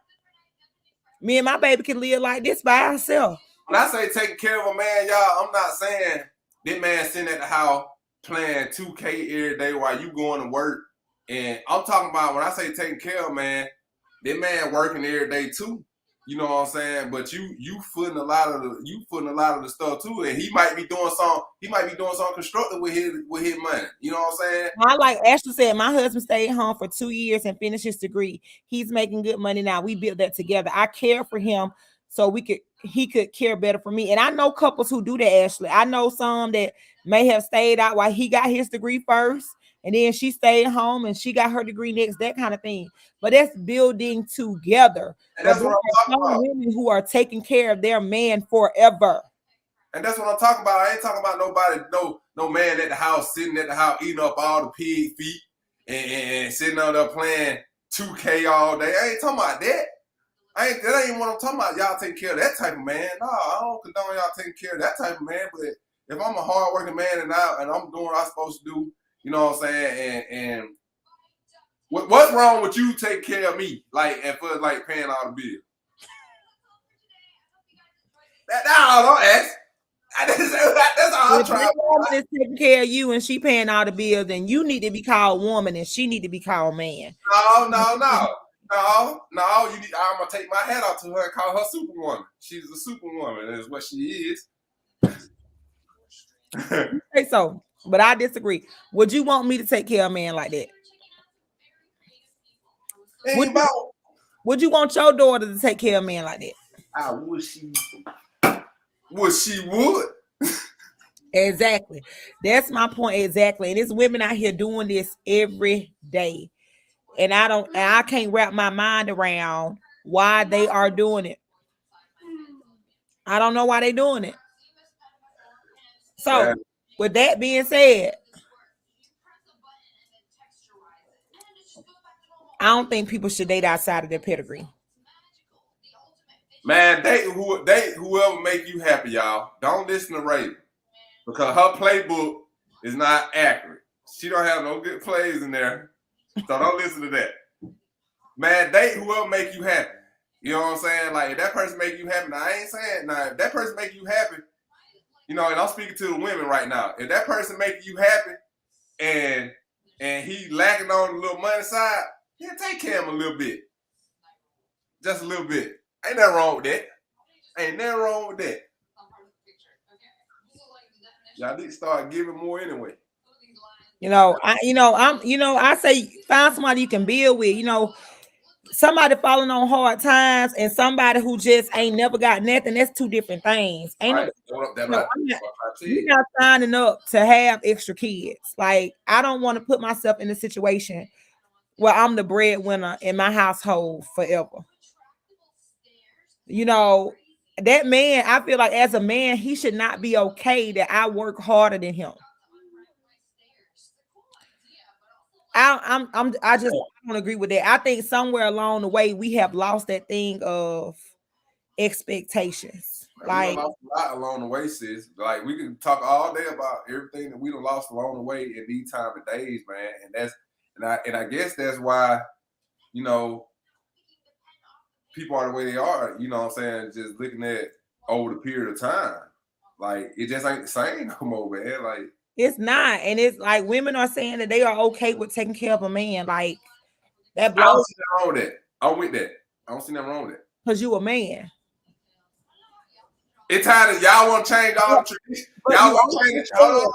Me and my baby can live like this by ourselves. When I say taking care of a man, y'all, I'm not saying this man sitting at the house playing 2K every day while you going to work. And I'm talking about, when I say taking care of a man, this man working every day too. You know what I'm saying? But you footing a lot of the stuff too, and he might be doing something constructive with his money. You know what I'm saying? I like Ashley said, my husband stayed home for 2 years and finished his degree. He's making good money now. We built that together. I care for him so he could care better for me. And I know couples who do that, Ashley. I know some that may have stayed out while he got his degree first, and then she stayed home and she got her degree next, that kind of thing. But that's building together. And that's what I'm talking about. Women who are taking care of their man forever. And that's what I'm talking about. I ain't talking about nobody, no man at the house, sitting at the house, eating up all the pig feet and sitting out there playing 2K all day. I ain't talking about that. That ain't what I'm talking about. Y'all take care of that type of man. No, I don't condone y'all taking care of that type of man. But if I'm a hardworking man and I'm doing what I'm supposed to do, you know what I'm saying? And what's wrong with you taking care of me, and for paying all the bills? Don't ask. That's all I'm trying. If woman is taking care of you and she paying all the bills, then you need to be called woman and she need to be called man. No. I'm gonna take my hat off to her and call her superwoman. She's a superwoman, is what she is. Say so, but I disagree. Would you want me to take care of a man like that? Would you want your daughter to take care of a man like that? I wish she would. Exactly. That's my point. Exactly. And there's women out here doing this every day. And I can't wrap my mind around why they are doing it. I don't know why they're doing it. So, with that being said, I don't think people should date outside of their pedigree. Man, date whoever make you happy, y'all. Don't listen to Raven because her playbook is not accurate. She don't have no good plays in there, so don't listen to that. Man, date whoever make you happy. You know what I'm saying? Like if that person make you happy, now I ain't saying now if that person make you happy, you know, and I'm speaking to the women right now. If that person make you happy and he lacking on the little money side, yeah, take care of him a little bit. Just a little bit. Ain't nothing wrong with that. Ain't nothing wrong with that. Y'all need to start giving more anyway. I say find somebody you can build with. You know, somebody falling on hard times and somebody who just ain't never got nothing. That's two different things. You're not signing up to have extra kids. Like I don't want to put myself in a situation where I'm the breadwinner in my household forever. You know, that man, I feel like as a man, he should not be okay that I work harder than him. I just don't agree with that. I think somewhere along the way we have lost that thing of expectations. Like we lost a lot along the way, sis. Like we can talk all day about everything that we done lost along the way in these time of days, man. And I guess that's why, you know, people are the way they are, you know what I'm saying, just looking at over the period of time. Like it just ain't the same no more, man. Like it's not. And it's like women are saying that they are okay with taking care of a man. Like that blows. I don't see nothing wrong with that. I'm with that. I don't see nothing wrong with that. Because you a man. It's time that y'all want to change all the tradition. Y'all want to change hold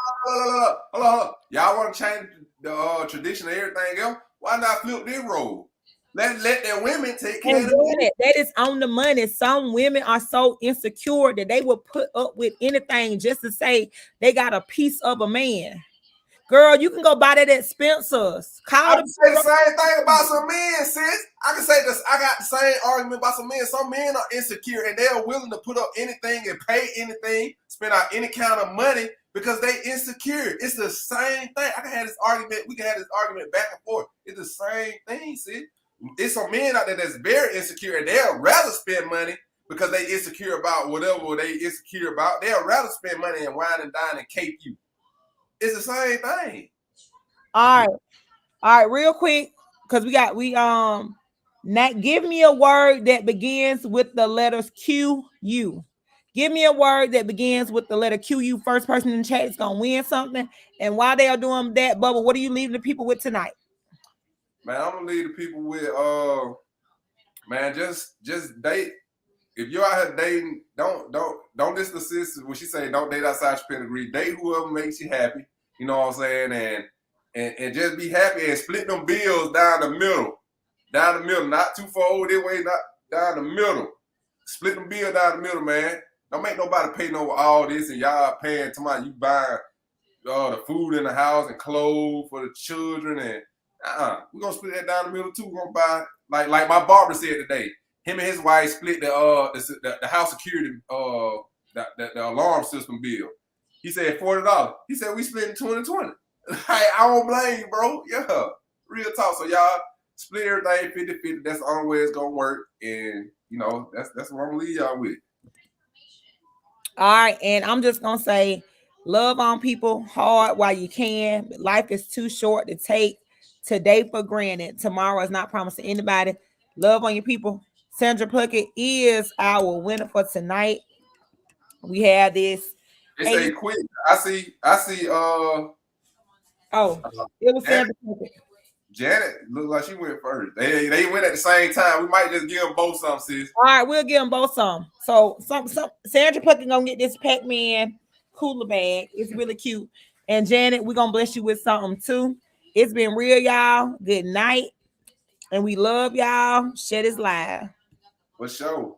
on. Y'all want to change the tradition of everything else. Why not flip this role? Let their women take care of it. That is on the money. Some women are so insecure that they will put up with anything just to say they got a piece of a man. Girl, you can go buy that at Spencer's. I can say the same thing about some men, sis. I can say this. I got the same argument about some men. Some men are insecure and they are willing to put up anything and pay anything, spend out any kind of money because they insecure. It's the same thing. I can have this argument. We can have this argument back and forth. It's the same thing, sis. It's some men out there that's very insecure and they'll rather spend money because they insecure about whatever they insecure about. They'll rather spend money and wine and dine and cape you. It's the same thing. All right, real quick, because Nat, give me a word that begins with the letters QU. Give me a word that begins with the letter QU. First person in the chat is gonna win something. And while they are doing that, Bubba, what are you leaving the people with tonight? Man, I'm gonna leave the people with man, just date. If you're out here dating, don't listen to sis when she say don't date outside your pedigree. Date whoever makes you happy. You know what I'm saying? And just be happy and split them bills down the middle. Down the middle. Not too far over this way, not down the middle. Split them bills down the middle, man. Don't make nobody pay no all this and y'all paying tomorrow. You buying the food in the house and clothes for the children and we're gonna split that down the middle too. We're gonna buy like my barber said today. Him and his wife split the house security the alarm system bill. He said $40. He said we split 20-20. I don't blame you, bro. Yeah, real talk. So y'all split everything 50-50. That's the only way it's gonna work. And you know that's what I'm gonna leave y'all with. All right, and I'm just gonna say, love on people hard while you can. Life is too short to take today for granted. Tomorrow is not promised to anybody. Love on your people. Sandra Puckett is our winner for tonight. We have this. They say quick. I see. It was Sandra Puckett. Janet looked like she went first. They went at the same time. We might just give them both some, sis. All right, we'll give them both some. So Sandra Puckett gonna get this Pac-Man cooler bag. It's really cute. And Janet, we're gonna bless you with something too. It's been real, y'all. Good night. And we love y'all. Share this live. For sure.